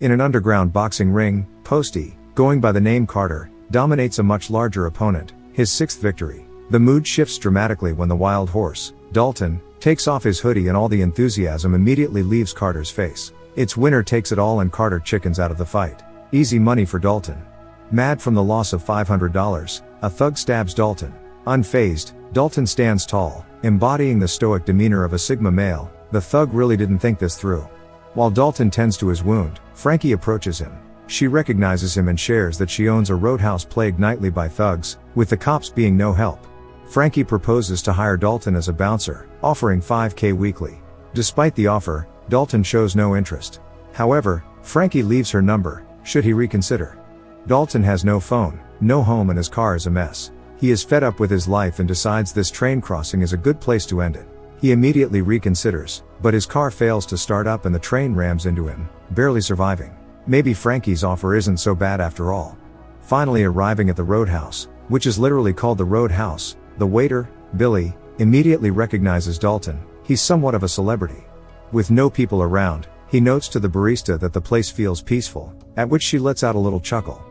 In an underground boxing ring, Posty, going by the name Carter, dominates a much larger opponent, his sixth victory. The mood shifts dramatically when the wild horse, Dalton, takes off his hoodie and all the enthusiasm immediately leaves Carter's face. Its winner takes it all and Carter chickens out of the fight. Easy money for Dalton. Mad from the loss of $500, a thug stabs Dalton. Unfazed, Dalton stands tall, embodying the stoic demeanor of a Sigma male. The thug really didn't think this through. While Dalton tends to his wound, Frankie approaches him. She recognizes him and shares that she owns a roadhouse plagued nightly by thugs, with the cops being no help. Frankie proposes to hire Dalton as a bouncer, offering $5,000 weekly. Despite the offer, Dalton shows no interest. However, Frankie leaves her number, should he reconsider. Dalton has no phone, no home and his car is a mess. He is fed up with his life and decides this train crossing is a good place to end it. He immediately reconsiders, but his car fails to start up and the train rams into him, barely surviving. Maybe Frankie's offer isn't so bad after all. Finally arriving at the Roadhouse, which is literally called the Roadhouse, the waiter, Billy, immediately recognizes Dalton. He's somewhat of a celebrity. With no people around, he notes to the barista that the place feels peaceful, at which she lets out a little chuckle.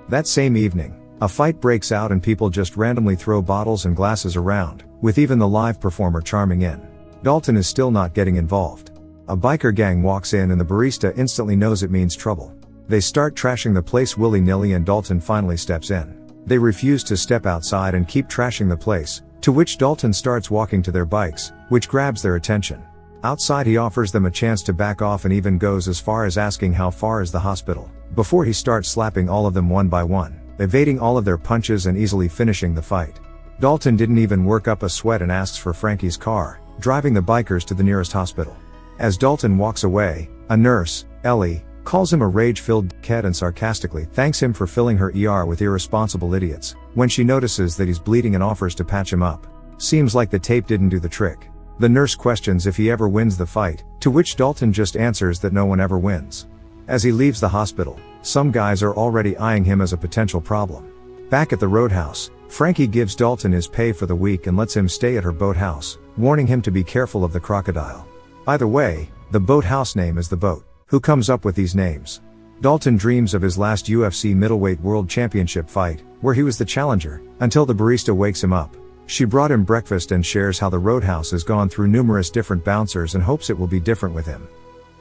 That same evening, a fight breaks out and people just randomly throw bottles and glasses around, with even the live performer chiming in. Dalton is still not getting involved. A biker gang walks in and the barista instantly knows it means trouble. They start trashing the place willy-nilly and Dalton finally steps in. They refuse to step outside and keep trashing the place, to which Dalton starts walking to their bikes, which grabs their attention. Outside he offers them a chance to back off and even goes as far as asking how far is the hospital, before he starts slapping all of them one by one, evading all of their punches and easily finishing the fight. Dalton didn't even work up a sweat and asks for Frankie's car, driving the bikers to the nearest hospital. As Dalton walks away, a nurse, Ellie, calls him a rage-filled dickhead and sarcastically thanks him for filling her ER with irresponsible idiots, when she notices that he's bleeding and offers to patch him up. Seems like the tape didn't do the trick. The nurse questions if he ever wins the fight, to which Dalton just answers that no one ever wins. As he leaves the hospital, some guys are already eyeing him as a potential problem. Back at the Roadhouse, Frankie gives Dalton his pay for the week and lets him stay at her boathouse, warning him to be careful of the crocodile. Either way, the boathouse name is the boat. Who comes up with these names? Dalton dreams of his last UFC middleweight world championship fight, where he was the challenger, until the barista wakes him up. She brought him breakfast and shares how the Roadhouse has gone through numerous different bouncers and hopes it will be different with him.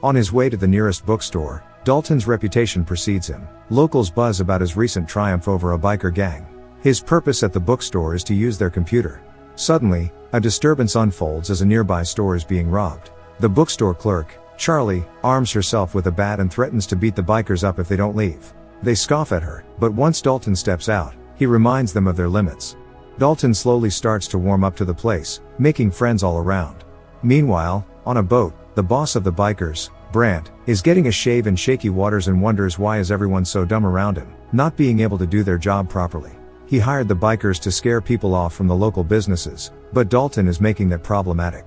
On his way to the nearest bookstore, Dalton's reputation precedes him. Locals buzz about his recent triumph over a biker gang. His purpose at the bookstore is to use their computer. Suddenly, a disturbance unfolds as a nearby store is being robbed. The bookstore clerk, Charlie, arms herself with a bat and threatens to beat the bikers up if they don't leave. They scoff at her, but once Dalton steps out, he reminds them of their limits. Dalton slowly starts to warm up to the place, making friends all around. Meanwhile, on a boat, the boss of the bikers, Brandt, is getting a shave in shaky waters and wonders why is everyone so dumb around him, not being able to do their job properly. He hired the bikers to scare people off from the local businesses, but Dalton is making that problematic.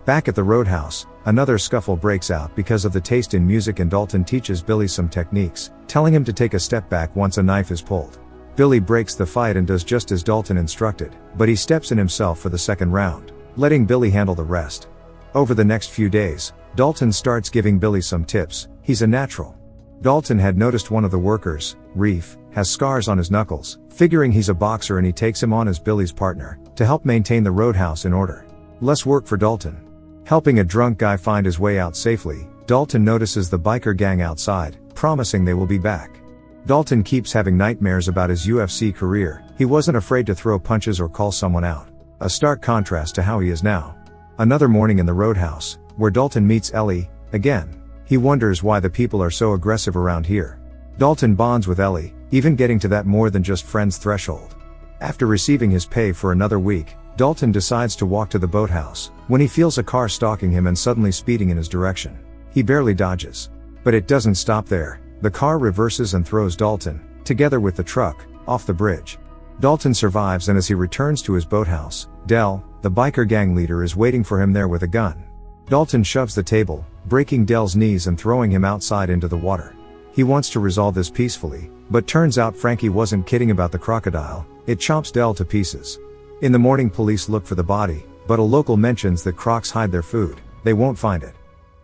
Back at the Roadhouse, another scuffle breaks out because of the taste in music and Dalton teaches Billy some techniques, telling him to take a step back once a knife is pulled. Billy breaks the fight and does just as Dalton instructed, but he steps in himself for the second round, letting Billy handle the rest. Over the next few days, Dalton starts giving Billy some tips. He's a natural. Dalton had noticed one of the workers, Reef, has scars on his knuckles, figuring he's a boxer and he takes him on as Billy's partner, to help maintain the Roadhouse in order. Less work for Dalton. Helping a drunk guy find his way out safely, Dalton notices the biker gang outside, promising they will be back. Dalton keeps having nightmares about his UFC career. He wasn't afraid to throw punches or call someone out. A stark contrast to how he is now. Another morning in the Roadhouse, where Dalton meets Ellie, again. He wonders why the people are so aggressive around here. Dalton bonds with Ellie, even getting to that more than just friends threshold. After receiving his pay for another week, Dalton decides to walk to the boathouse, when he feels a car stalking him and suddenly speeding in his direction. He barely dodges. But it doesn't stop there. The car reverses and throws Dalton, together with the truck, off the bridge. Dalton survives and as he returns to his boathouse, Del, the biker gang leader, is waiting for him there with a gun. Dalton shoves the table, breaking Del's knees and throwing him outside into the water. He wants to resolve this peacefully, but turns out Frankie wasn't kidding about the crocodile. It chomps Del to pieces. In the morning police look for the body, but a local mentions that crocs hide their food. They won't find it.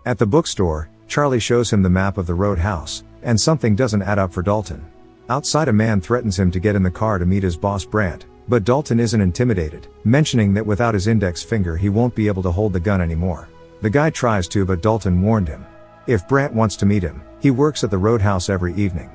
At the bookstore, Charlie shows him the map of the Roadhouse, and something doesn't add up for Dalton. Outside, a man threatens him to get in the car to meet his boss Brant, but Dalton isn't intimidated, mentioning that without his index finger he won't be able to hold the gun anymore. The guy tries to, but Dalton warned him. If Brant wants to meet him, he works at the Roadhouse every evening.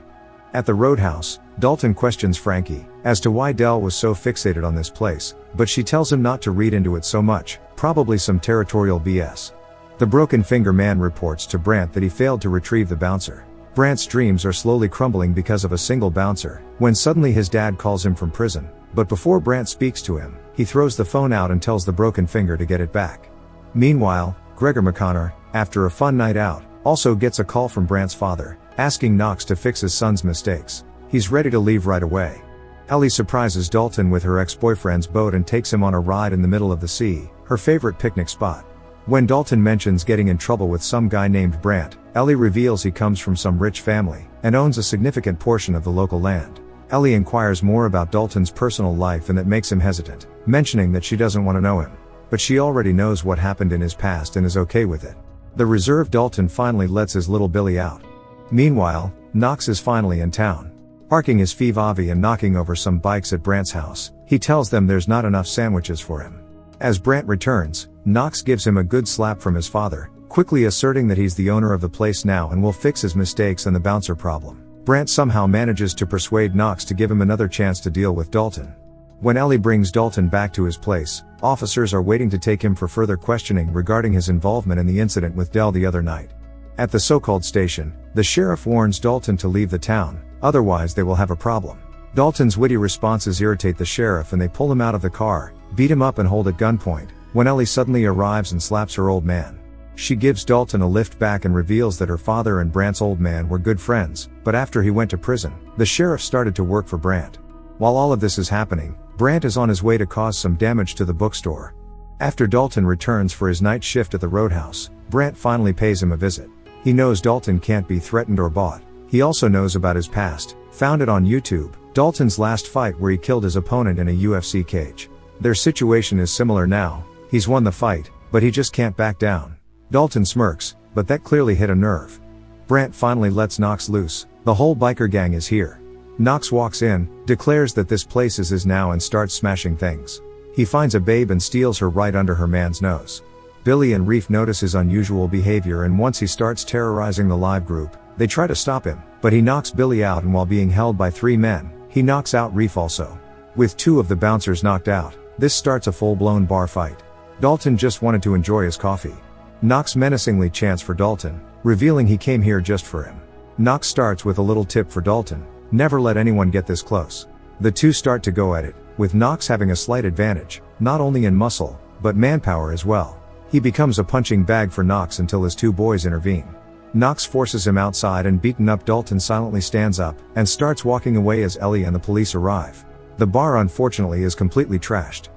At the Roadhouse, Dalton questions Frankie as to why Del was so fixated on this place, but she tells him not to read into it so much, probably some territorial BS. The broken finger man reports to Brant that he failed to retrieve the bouncer. Brant's dreams are slowly crumbling because of a single bouncer, when suddenly his dad calls him from prison, but before Brant speaks to him, he throws the phone out and tells the broken finger to get it back. Meanwhile, Gregor McConnor, after a fun night out, also gets a call from Brant's father, asking Knox to fix his son's mistakes. He's ready to leave right away. Ellie surprises Dalton with her ex-boyfriend's boat and takes him on a ride in the middle of the sea, her favorite picnic spot. When Dalton mentions getting in trouble with some guy named Brant, Ellie reveals he comes from some rich family, and owns a significant portion of the local land. Ellie inquires more about Dalton's personal life and that makes him hesitant, mentioning that she doesn't want to know him. But she already knows what happened in his past and is okay with it. The reserved Dalton finally lets his little Billy out. Meanwhile, Knox is finally in town. Parking his Fivavi and knocking over some bikes at Brant's house, he tells them there's not enough sandwiches for him. As Brant returns, Knox gives him a good slap from his father, quickly asserting that he's the owner of the place now and will fix his mistakes and the bouncer problem. Brant somehow manages to persuade Knox to give him another chance to deal with Dalton. When Ellie brings Dalton back to his place, officers are waiting to take him for further questioning regarding his involvement in the incident with Del the other night. At the so-called station, the sheriff warns Dalton to leave the town, otherwise they will have a problem. Dalton's witty responses irritate the sheriff and they pull him out of the car, beat him up and hold at gunpoint, when Ellie suddenly arrives and slaps her old man. She gives Dalton a lift back and reveals that her father and Brant's old man were good friends, but after he went to prison, the sheriff started to work for Brant. While all of this is happening, Brant is on his way to cause some damage to the bookstore. After Dalton returns for his night shift at the Roadhouse, Brant finally pays him a visit. He knows Dalton can't be threatened or bought. He also knows about his past, found it on YouTube, Dalton's last fight where he killed his opponent in a UFC cage. Their situation is similar now, he's won the fight, but he just can't back down. Dalton smirks, but that clearly hit a nerve. Brant finally lets Knox loose. The whole biker gang is here. Knox walks in, declares that this place is his now and starts smashing things. He finds a babe and steals her right under her man's nose. Billy and Reef notice his unusual behavior and once he starts terrorizing the live group, they try to stop him, but he knocks Billy out and while being held by 3 men, he knocks out Reef also. With 2 of the bouncers knocked out, this starts a full-blown bar fight. Dalton just wanted to enjoy his coffee. Knox menacingly chants for Dalton, revealing he came here just for him. Knox starts with a little tip for Dalton: never let anyone get this close. The two start to go at it, with Knox having a slight advantage, not only in muscle, but manpower as well. He becomes a punching bag for Knox until his 2 boys intervene. Knox forces him outside and beaten up Dalton silently stands up, and starts walking away as Ellie and the police arrive. The bar unfortunately is completely trashed.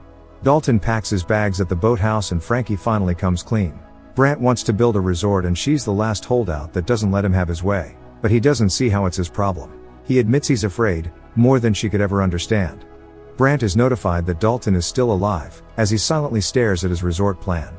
Dalton packs his bags at the boathouse and Frankie finally comes clean. Brant wants to build a resort and she's the last holdout that doesn't let him have his way, but he doesn't see how it's his problem. He admits he's afraid, more than she could ever understand. Brant is notified that Dalton is still alive, as he silently stares at his resort plan.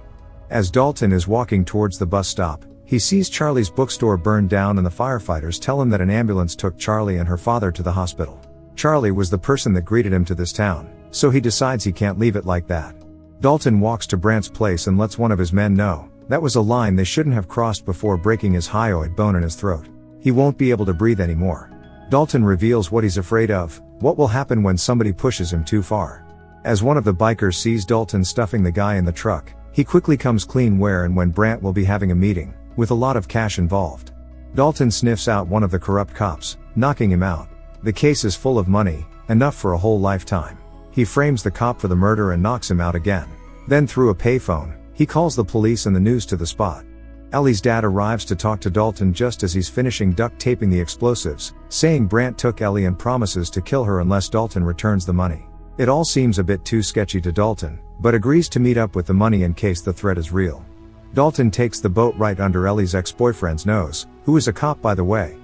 As Dalton is walking towards the bus stop, he sees Charlie's bookstore burned down and the firefighters tell him that an ambulance took Charlie and her father to the hospital. Charlie was the person that greeted him to this town, so he decides he can't leave it like that. Dalton walks to Brant's place and lets one of his men know that was a line they shouldn't have crossed before breaking his hyoid bone in his throat. He won't be able to breathe anymore. Dalton reveals what he's afraid of, what will happen when somebody pushes him too far. As one of the bikers sees Dalton stuffing the guy in the truck, he quickly comes clean where and when Brant will be having a meeting, with a lot of cash involved. Dalton sniffs out one of the corrupt cops, knocking him out. The case is full of money, enough for a whole lifetime. He frames the cop for the murder and knocks him out again. Then through a payphone, he calls the police and the news to the spot. Ellie's dad arrives to talk to Dalton just as he's finishing duct taping the explosives, saying Brant took Ellie and promises to kill her unless Dalton returns the money. It all seems a bit too sketchy to Dalton, but agrees to meet up with the money in case the threat is real. Dalton takes the boat right under Ellie's ex-boyfriend's nose, who is a cop by the way.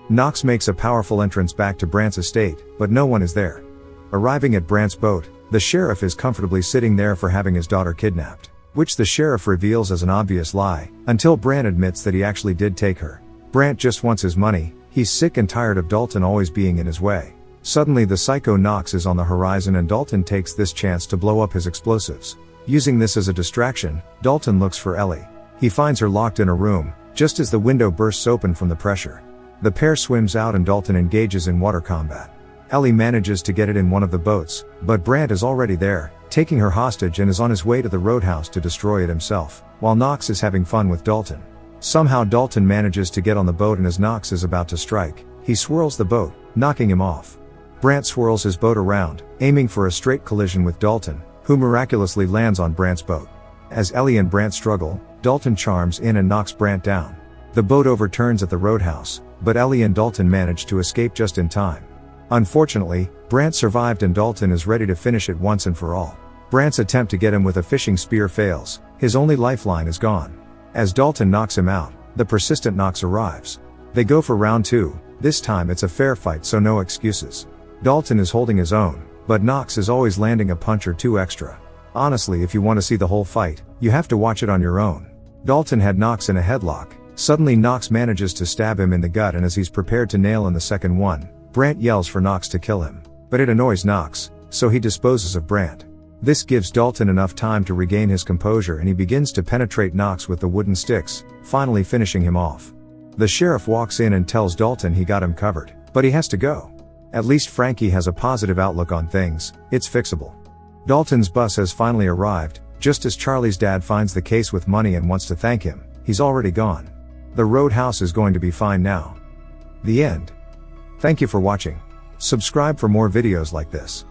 Knox makes a powerful entrance back to Brant's estate, but no one is there. Arriving at Brant's boat, the sheriff is comfortably sitting there for having his daughter kidnapped, which the sheriff reveals as an obvious lie, until Brant admits that he actually did take her. Brant just wants his money, He's sick and tired of Dalton always being in his way. Suddenly the psycho Knox is on the horizon and Dalton takes this chance to blow up his explosives. Using this as a distraction, Dalton looks for Ellie. He finds her locked in a room, just as the window bursts open from the pressure. The pair swims out and Dalton engages in water combat. Ellie manages to get it in one of the boats, but Brandt is already there, taking her hostage and is on his way to the Roadhouse to destroy it himself, while Knox is having fun with Dalton. Somehow Dalton manages to get on the boat and as Knox is about to strike, he swirls the boat, knocking him off. Brandt swirls his boat around, aiming for a straight collision with Dalton, who miraculously lands on Brandt's boat. As Ellie and Brandt struggle, Dalton charms in and knocks Brandt down. The boat overturns at the Roadhouse, but Ellie and Dalton manage to escape just in time. Unfortunately, Brandt survived and Dalton is ready to finish it once and for all. Brandt's attempt to get him with a fishing spear fails, his only lifeline is gone. As Dalton knocks him out, the persistent Knox arrives. They go for round 2, this time it's a fair fight so no excuses. Dalton is holding his own, but Knox is always landing a punch or two extra. Honestly, if you want to see the whole fight, you have to watch it on your own. Dalton had Knox in a headlock. Suddenly Knox manages to stab him in the gut and as he's prepared to nail in the second one, Brandt yells for Knox to kill him. But it annoys Knox, so he disposes of Brandt. This gives Dalton enough time to regain his composure and he begins to penetrate Knox with the wooden sticks, finally finishing him off. The sheriff walks in and tells Dalton he got him covered, but he has to go. At least Frankie has a positive outlook on things, it's fixable. Dalton's bus has finally arrived, just as Charlie's dad finds the case with money and wants to thank him, he's already gone. The Roadhouse is going to be fine now. The end. Thank you for watching. Subscribe for more videos like this.